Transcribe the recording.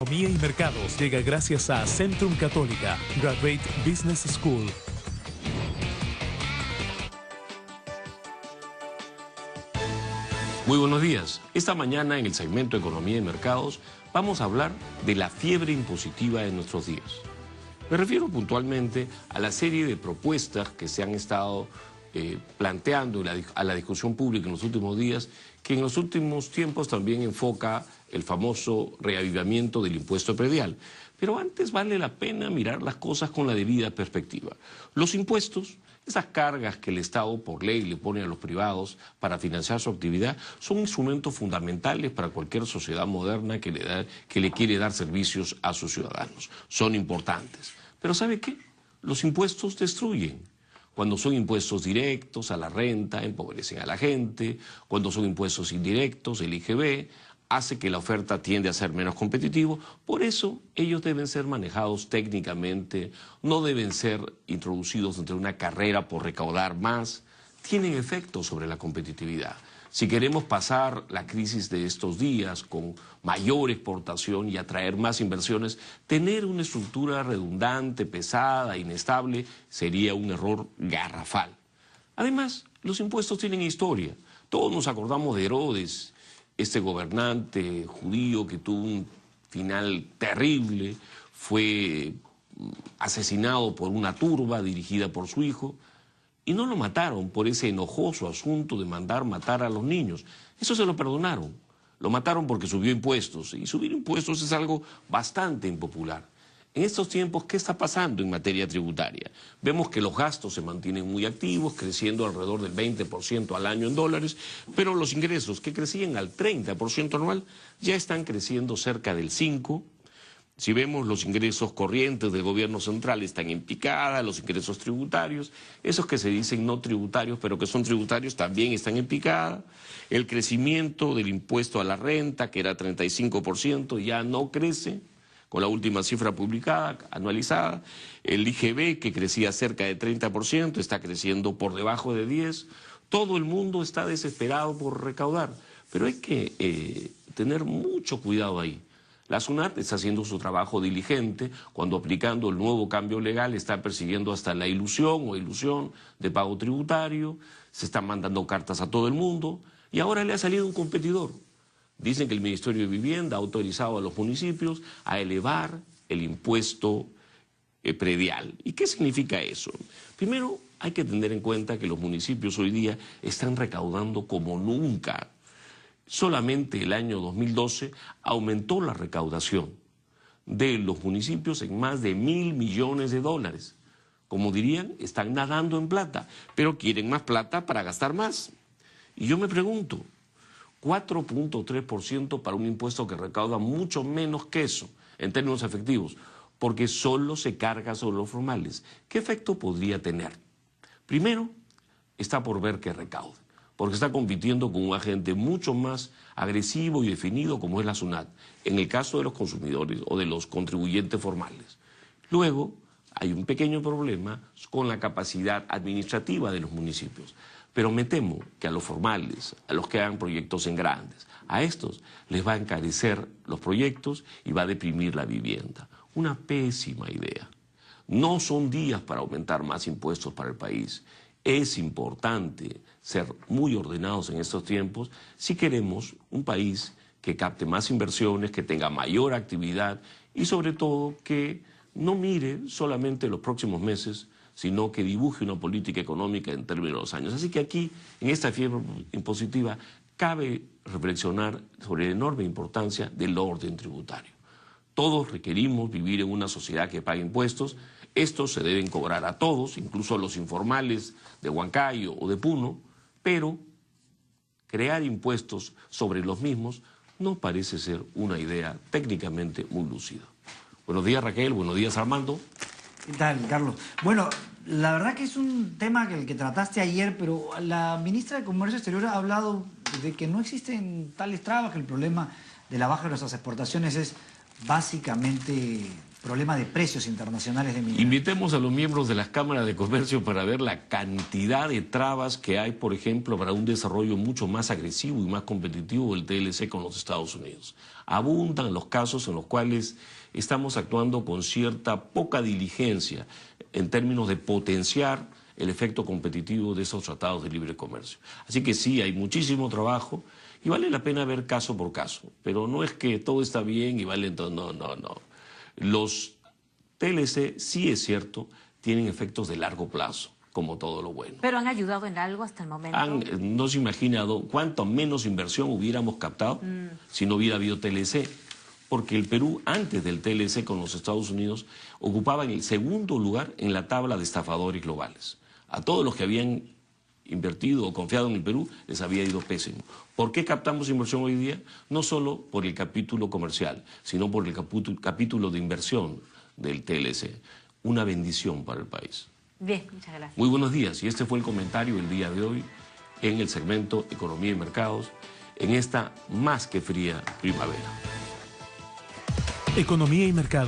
Economía y mercados llega gracias a Centrum Católica, Graduate Business School. Muy buenos días. Esta mañana en el segmento Economía y Mercados vamos a hablar de la fiebre impositiva de nuestros días. Me refiero puntualmente a la serie de propuestas que se han estado planteando a la discusión pública en los últimos días, que en los últimos tiempos también enfoca el famoso reavivamiento del impuesto predial. Pero antes vale la pena mirar las cosas con la debida perspectiva. Los impuestos, esas cargas que el Estado por ley le pone a los privados para financiar su actividad, son instrumentos fundamentales para cualquier sociedad moderna que le quiere dar servicios a sus ciudadanos. Son importantes. Pero ¿sabe qué? Los impuestos destruyen. Cuando son impuestos directos a la renta, empobrecen a la gente. Cuando son impuestos indirectos, el IGB hace que la oferta tiende a ser menos competitivo. Por eso ellos deben ser manejados técnicamente, no deben ser introducidos entre una carrera por recaudar más. Tienen efecto sobre la competitividad. Si queremos pasar la crisis de estos días con mayor exportación y atraer más inversiones, tener una estructura redundante, pesada, inestable, sería un error garrafal. Además, los impuestos tienen historia. Todos nos acordamos de Herodes, este gobernante judío que tuvo un final terrible, fue asesinado por una turba dirigida por su hijo. Y no lo mataron por ese enojoso asunto de mandar matar a los niños. Eso se lo perdonaron. Lo mataron porque subió impuestos. Y subir impuestos es algo bastante impopular. En estos tiempos, ¿qué está pasando en materia tributaria? Vemos que los gastos se mantienen muy activos, creciendo alrededor del 20% al año en dólares, pero los ingresos, que crecían al 30% anual, ya están creciendo cerca del 5%. Si vemos los ingresos corrientes del gobierno central están en picada, los ingresos tributarios, esos que se dicen no tributarios pero que son tributarios también están en picada. El crecimiento del impuesto a la renta, que era 35%, ya no crece con la última cifra publicada, anualizada. El IGB, que crecía cerca de 30%, está creciendo por debajo de 10%. Todo el mundo está desesperado por recaudar, pero hay que tener mucho cuidado ahí. La SUNAT está haciendo su trabajo diligente cuando, aplicando el nuevo cambio legal, está persiguiendo hasta la ilusión de pago tributario, se están mandando cartas a todo el mundo y ahora le ha salido un competidor. Dicen que el Ministerio de Vivienda ha autorizado a los municipios a elevar el impuesto predial. ¿Y qué significa eso? Primero, hay que tener en cuenta que los municipios hoy día están recaudando como nunca. Solamente el año 2012 aumentó la recaudación de los municipios en más de $1.000 millones. Como dirían, están nadando en plata, pero quieren más plata para gastar más. Y yo me pregunto, 4.3% para un impuesto que recauda mucho menos que eso en términos efectivos, porque solo se carga sobre los formales. ¿Qué efecto podría tener? Primero, está por ver que recaude, porque está compitiendo con un agente mucho más agresivo y definido como es la SUNAT, en el caso de los consumidores o de los contribuyentes formales. Luego, hay un pequeño problema con la capacidad administrativa de los municipios, pero me temo que a los formales, a los que hagan proyectos en grandes, a estos les va a encarecer los proyectos y va a deprimir la vivienda. Una pésima idea. No son días para aumentar más impuestos para el país. Es importante ser muy ordenados en estos tiempos si queremos un país que capte más inversiones, que tenga mayor actividad y sobre todo que no mire solamente los próximos meses, sino que dibuje una política económica en términos de los años. Así que aquí, en esta fiebre impositiva, cabe reflexionar sobre la enorme importancia del orden tributario. Todos requerimos vivir en una sociedad que pague impuestos. Estos se deben cobrar a todos, incluso a los informales de Huancayo o de Puno, pero crear impuestos sobre los mismos no parece ser una idea técnicamente muy lúcida. Buenos días, Raquel. Buenos días, Armando. ¿Qué tal, Carlos? Bueno, la verdad que es un tema el que trataste ayer, pero la ministra de Comercio Exterior ha hablado de que no existen tales trabas, que el problema de la baja de nuestras exportaciones es básicamente problema de precios internacionales de mineros. Invitemos a los miembros de las cámaras de comercio para ver la cantidad de trabas que hay, por ejemplo, para un desarrollo mucho más agresivo y más competitivo del TLC con los Estados Unidos. Abundan los casos en los cuales estamos actuando con cierta poca diligencia en términos de potenciar el efecto competitivo de esos tratados de libre comercio. Así que sí, hay muchísimo trabajo y vale la pena ver caso por caso, pero no es que todo está bien y vale entonces, no. Los TLC, sí es cierto, tienen efectos de largo plazo, como todo lo bueno. ¿Pero han ayudado en algo hasta el momento? No se imagina cuánto menos inversión hubiéramos captado si no hubiera habido TLC. Porque el Perú, antes del TLC con los Estados Unidos, ocupaba en el segundo lugar en la tabla de estafadores globales. A todos los que habían invertido o confiado en el Perú les había ido pésimo. ¿Por qué captamos inversión hoy día? No solo por el capítulo comercial, sino por el capítulo de inversión del TLC. Una bendición para el país. Bien, muchas gracias. Muy buenos días, y este fue el comentario del día de hoy en el segmento Economía y Mercados, en esta más que fría primavera. Economía y mercado.